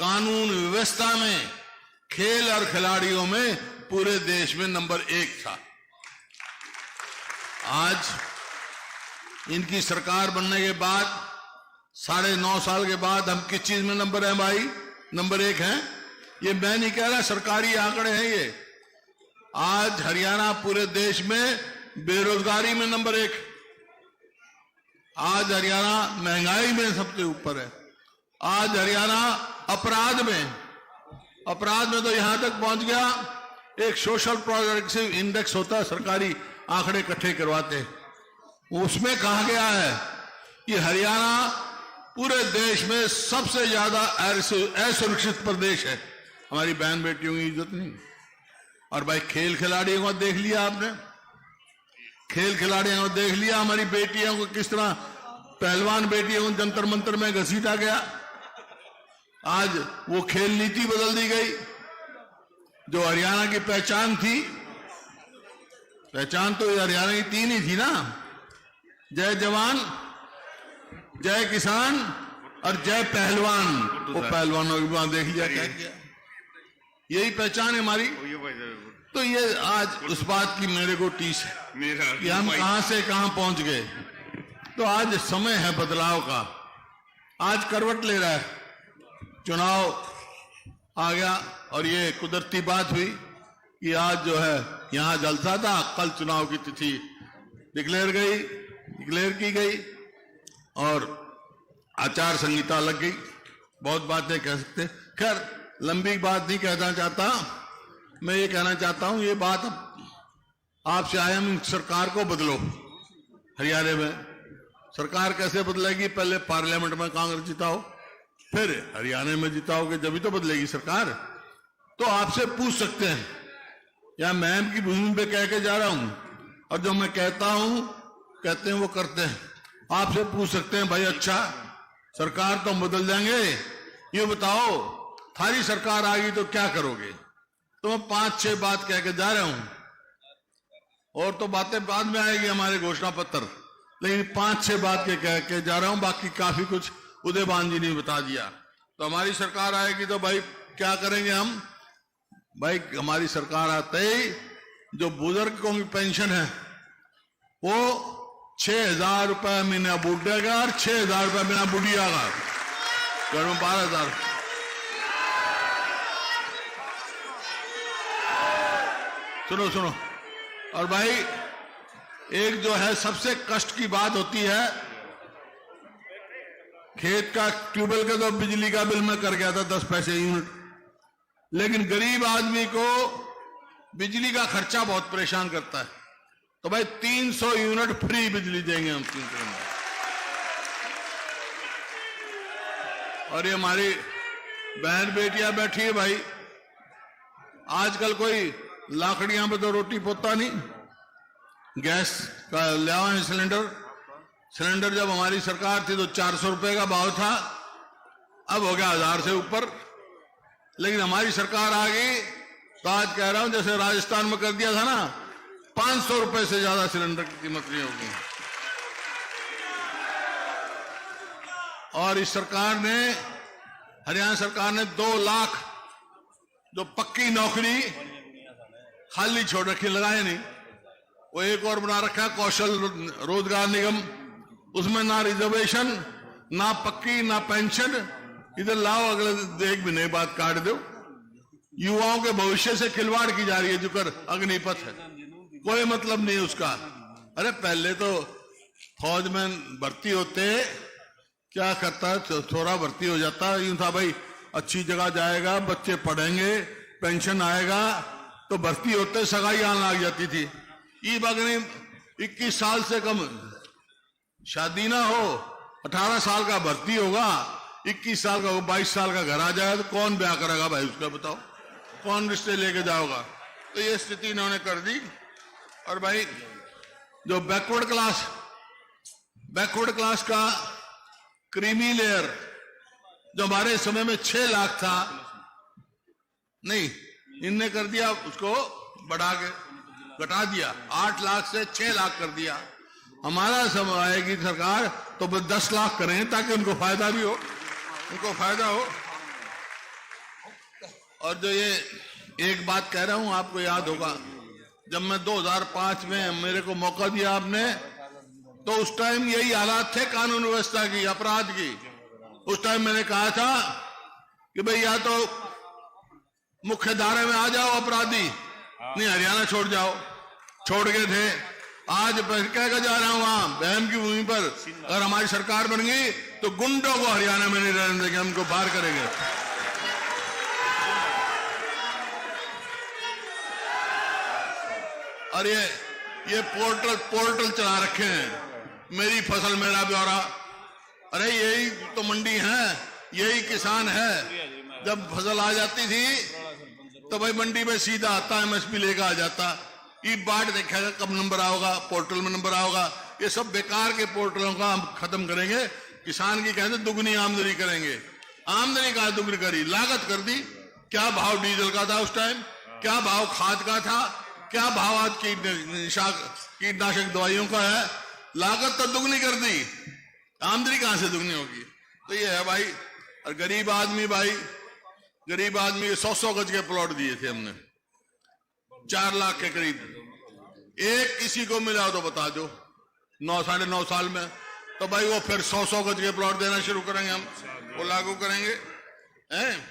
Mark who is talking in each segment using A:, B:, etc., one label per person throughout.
A: कानून व्यवस्था में, खेल और खिलाड़ियों में पूरे देश में नंबर 1 था। आज इनकी सरकार बनने के बाद 9.5 साल के बाद हम किस चीज में नंबर है भाई? नंबर 1 है। ये मैं नहीं कह रहा, सरकारी आंकड़े हैं ये। आज हरियाणा पूरे देश में बेरोजगारी में नंबर 1। आज हरियाणा महंगाई में सबसे ऊपर है। आज हरियाणा अपराध में तो यहां तक पहुंच गया, एक सोशल प्रोग्रेसिव इंडेक्स होता है, सरकारी आंकड़े इकट्ठे करवाते हैं, उसमें कहा गया है कि हरियाणा पूरे देश में सबसे ज्यादा असुरक्षित प्रदेश है। हमारी बहन बेटियों की इज्जत नहीं। और भाई खेल खिलाड़ियों को देख लिया आपने, खेल खिलाड़ियों को देख लिया, हमारी बेटियों को किस तरह, पहलवान बेटियों को जंतर मंतर में घसीटा गया। आज वो खेल नीति बदल दी गई। जो हरियाणा की पहचान थी, पहचान तो हरियाणा की 3 ही थी ना, जय जवान, जय किसान और जय पहलवान। वो पहलवानों की बात देख लिया, क्या किया, यही पहचान है हमारी। तो ये आज उस बात की मेरे को टीस है कि हम कहां से कहां पहुंच गए। तो आज समय है बदलाव का, आज करवट ले रहा है, चुनाव आ गया और ये कुदरती बात हुई कि आज जो है यहां जलसा था, कल चुनाव की तिथि डिक्लेयर की गई और आचार संहिता लग गई। बहुत बातें कह सकते, खैर लंबी बात नहीं कहना चाहता। मैं ये कहना चाहता हूं, ये बात आपसे आए, हम सरकार को बदलो। हरियाणा में सरकार कैसे बदलेगी? पहले पार्लियामेंट में कांग्रेस जिताओ, फिर हरियाणा में जिताओगे, जब भी तो बदलेगी सरकार। तो आपसे पूछ सकते हैं, या मैम की भूमि पे कह के जा रहा हूं, और जो मैं कहता हूं कहते हैं वो करते हैं। आपसे पूछ सकते हैं, भाई अच्छा सरकार तो बदल जाएंगे, ये बताओ थारी सरकार आ गई तो क्या करोगे? तो मैं 5-6 बात कह के जा रहा हूं, और तो बातें बाद में आएगी हमारे घोषणा पत्र, लेकिन 5-6 बात के कह के जा रहा हूं। बाकी काफी कुछ उदयभान जी ने बता दिया। तो हमारी सरकार आएगी तो भाई क्या करेंगे हम? भाई हमारी सरकार आते ही जो बुजुर्गों की पेंशन है वो 6,000 रुपये महीना बूढ़े का और 6,000 रुपये महीना बुढ़िया का, घर में 12,000। सुनो, और भाई एक जो है सबसे कष्ट की बात होती है, खेत का ट्यूबवेल का तो बिजली का बिल में कर गया था 10 पैसे यूनिट, लेकिन गरीब आदमी को बिजली का खर्चा बहुत परेशान करता है। तो भाई 300 यूनिट फ्री बिजली देंगे हम 3 दिन में। और ये हमारी बहन बेटियां बैठी है भाई, आजकल कोई लाकड़ियां पे तो रोटी पोता नहीं, गैस का ले आए सिलेंडर जब हमारी सरकार थी तो 400 रुपए का भाव था, अब हो गया 1000 से ऊपर। लेकिन हमारी सरकार आ गई तो आज कह रहा हूं जैसे राजस्थान में कर दिया था ना, 500 रुपए से ज्यादा सिलेंडर की कीमत नहीं होगी। और इस सरकार ने, हरियाणा सरकार ने 2 लाख जो पक्की नौकरी खाली छोड़ रखी, लगाए नहीं, वो एक और बना रखा कौशल रोजगार निगम, उसमें ना रिजर्वेशन, ना पक्की, ना पेंशन। इधर लाओ, अगले 1 महीने बाद काट दो। युवाओं के भविष्य से खिलवाड़ की जा रही है, जो कर अग्निपथ है, कोई मतलब नहीं उसका। अरे पहले तो फौज में भर्ती होते, क्या करता है, थोड़ा भर्ती हो जाता, यूं था भाई अच्छी जगह जाएगा, बच्चे पढ़ेंगे, पेंशन आएगा, तो भर्ती होते सगाई आने लग जाती थी। ये बगने 21 साल से कम शादी ना हो, 18 साल का भर्ती होगा, 21 साल का, 22 साल का घर आ जाएगा, तो कौन ब्याह करेगा भाई उसका? बताओ कौन रिश्ते लेके जाओगा? तो ये स्थिति इन्होंने कर दी। और भाई जो बैकवर्ड क्लास का क्रीमी लेयर जो हमारे समय में 6 लाख था, नहीं, इनने कर दिया, उसको बढ़ा के घटा दिया, 8 लाख से 6 लाख कर दिया। हमारा समय आएगी सरकार तो 10 लाख करें ताकि उनको फायदा भी हो, उनको फायदा हो। और जो ये एक बात कह रहा हूं, आपको याद होगा, जब मैं 2005 में मेरे को मौका दिया आपने, तो उस टाइम यही हालात थे कानून व्यवस्था की, अपराध की। उस टाइम मैंने कहा था कि भाई या तो मुख्य धारा में आ जाओ अपराधी, नहीं हरियाणा छोड़ जाओ। छोड़ गए थे। आज कह कर जा रहा हूं, वहां बहम की भूमि पर अगर हमारी सरकार बन गई तो गुंडों को हरियाणा में नहीं रहने देंगे, हमको बाहर करेंगे। और ये पोर्टल चला रखे हैं, मेरी फसल मेरा ब्यौरा। अरे यही तो मंडी है, यही किसान है। जब फसल आ जाती थी तो भाई मंडी में सीधा आता, एमएसपी लेकर आ जाता। ई बाट देखेगा कब नंबर आओगा, पोर्टल में नंबर आओगा। ये सब बेकार के पोर्टलों का हम खत्म करेंगे। किसान की कहते दुगनी आमदनी करेंगे। आमदनी का दुगनी करी, लागत कर दी। क्या भाव डीजल का था उस टाइम, क्या भाव खाद का था, क्या भाव आज कीटनाशक दवाइयों का है। लागत तो दुगनी कर दी, आमदनी कहां से दुगनी होगी। तो ये है भाई। और गरीब आदमी भाई, गरीब आदमी 100-100 गज के प्लॉट दिए थे हमने, 4 लाख के करीब। एक किसी को मिला हो तो बता दो 9-9.5 साल में, तो भाई वो फिर 100-100 गज के प्लॉट देना शुरू करेंगे, हम वो लागू करेंगे हैं।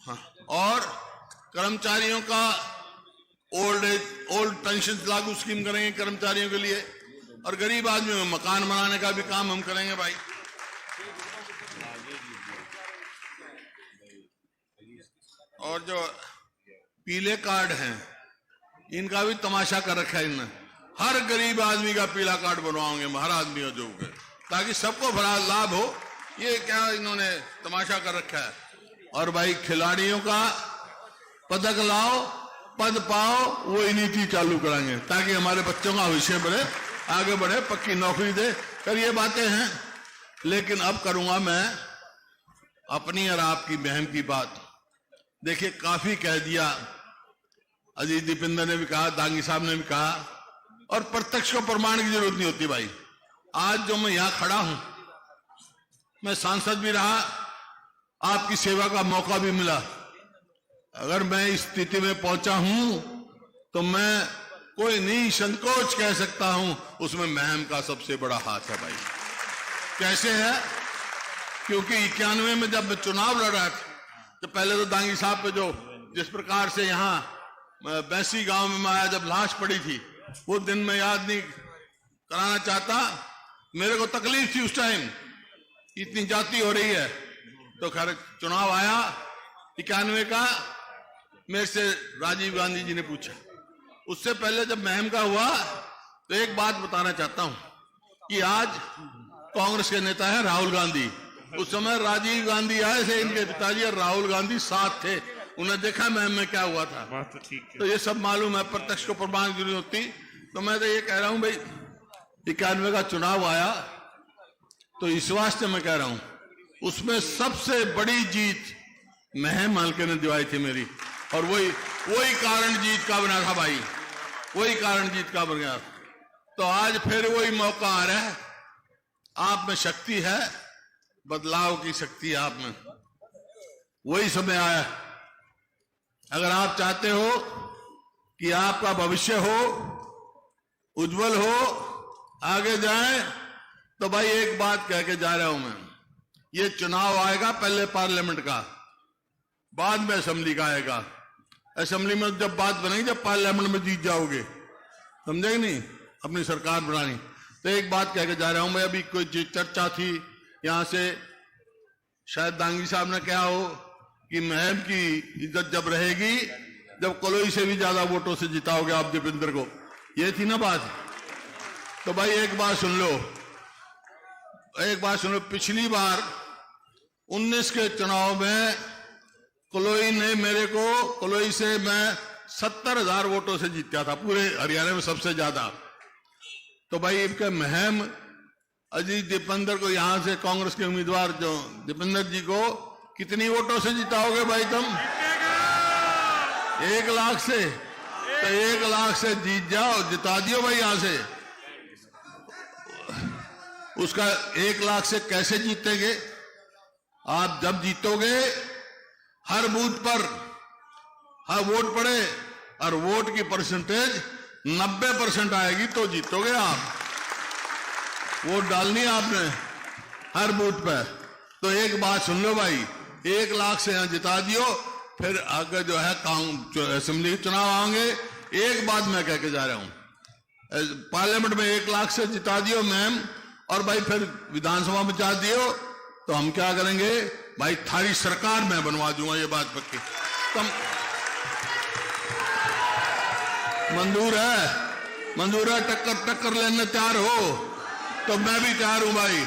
A: हाँ। और कर्मचारियों का ओल्ड पेंशन लागू स्कीम करेंगे कर्मचारियों के लिए। और गरीब आदमी में मकान बनाने का भी काम हम करेंगे भाई। और जो पीले कार्ड हैं, इनका भी तमाशा कर रखा है इनने। हर गरीब आदमी का पीला कार्ड बनवाओगे, हर आदमी हो जो, ताकि सबको बड़ा लाभ हो। ये क्या इन्होंने तमाशा कर रखा है। और भाई खिलाड़ियों का पदक लाओ, पद पाओ, वो नीति चालू कराएंगे ताकि हमारे बच्चों का भविष्य बढ़े, आगे बढ़े, पक्की नौकरी दे। कर ये बातें हैं। लेकिन अब करूंगा मैं अपनी और आपकी बहन की बात। देखिए काफी कह दिया, अजीत दीपेंद्र ने भी कहा, दांगी साहब ने भी कहा, और प्रत्यक्ष को प्रमाण की जरूरत नहीं होती भाई। आज जो मैं यहां खड़ा हूं, मैं सांसद भी रहा, आपकी सेवा का मौका भी मिला। अगर मैं इस स्थिति में पहुंचा हूं तो मैं कोई नहीं संकोच कह सकता हूं, उसमें महम का सबसे बड़ा हाथ है भाई। कैसे है? क्योंकि 91 में जब मैं चुनाव लड़ रहा था, तो पहले तो दांगी साहब पे जो जिस प्रकार से यहाँ बैसी गांव में आया, जब लाश पड़ी थी, वो दिन मैं याद नहीं कराना चाहता। मेरे को तकलीफ थी उस टाइम, इतनी जाति हो रही है। तो खैर चुनाव आया 91 का, मेरे से राजीव गांधी जी ने पूछा। उससे पहले जब महम का हुआ तो एक बात बताना चाहता हूं कि आज कांग्रेस के नेता है राहुल गांधी। उस समय राजीव गांधी आए थे, इनके पिताजी, और राहुल गांधी साथ थे। उन्हें देखा महम में क्या हुआ था। तो ये सब मालूम है, प्रत्यक्ष को प्रमाण की जरूरत होती। तो मैं तो ये कह रहा हूं भाई, 91 का चुनाव आया तो इस वास्ते मैं कह रहा हूं, उसमें सबसे बड़ी जीत महम हल्के ने दिवाई थी मेरी। और वही कारण जीत का बना था भाई, वही कारण जीत का बन गया। तो आज फिर वही मौका आ रहा है। आप में शक्ति है, बदलाव की शक्ति आप में, वही समय आया। अगर आप चाहते हो कि आपका भविष्य हो, उज्जवल हो, आगे जाए, तो भाई एक बात कह के जा रहा हूं मैं, ये चुनाव आएगा पहले पार्लियामेंट का, बाद में असेंबली का आएगा। असेंबली में जब बात बनेगी जब पार्लियामेंट में जीत जाओगे, समझेंगे नहीं, अपनी सरकार बनानी। तो एक बात कह के जा रहा हूं मैं, अभी कोई चर्चा थी यहां से, शायद दांगी साहब ने कहा हो कि महम की इज्जत जब रहेगी जब कलोई से भी ज्यादा वोटों से जिताओगे आप दीपेंद्र को, ये थी ना बात। तो भाई एक बात सुन लो, पिछली बार 19 के चुनाव में कलोई ने मेरे को, कलोई से मैं 70,000 वोटों से जीता था, पूरे हरियाणा में सबसे ज्यादा। तो भाई इनके महम अजीत दीपेंद्र को, यहां से कांग्रेस के उम्मीदवार जो दीपेंद्र जी को कितनी वोटों से जिताओगे भाई तुम? 1 लाख से। तो 1 लाख से जीत जाओ, जिता दियो भाई यहां से। उसका 1 लाख से कैसे जीतेंगे आप? जब जीतोगे हर बूथ पर हर वोट पड़े और वोट की परसेंटेज 90% आएगी तो जीतोगे आप। वोट डालनी है आपने हर बूथ पे। तो एक बात सुन लो भाई, 1 लाख से यहां जिता दियो, फिर आगे जो है असेंबली के चुनाव आएंगे। एक बात मैं कह के जा रहा हूं, पार्लियामेंट में 1 लाख से जिता दियो मैम, और भाई फिर विधानसभा में जिता दियो तो हम क्या करेंगे भाई, थारी सरकार मैं बनवा दूंगा, ये बात पक्की। तुम मंजूर है टक्कर लेने तैयार हो तो मैं भी तैयार हूं भाई।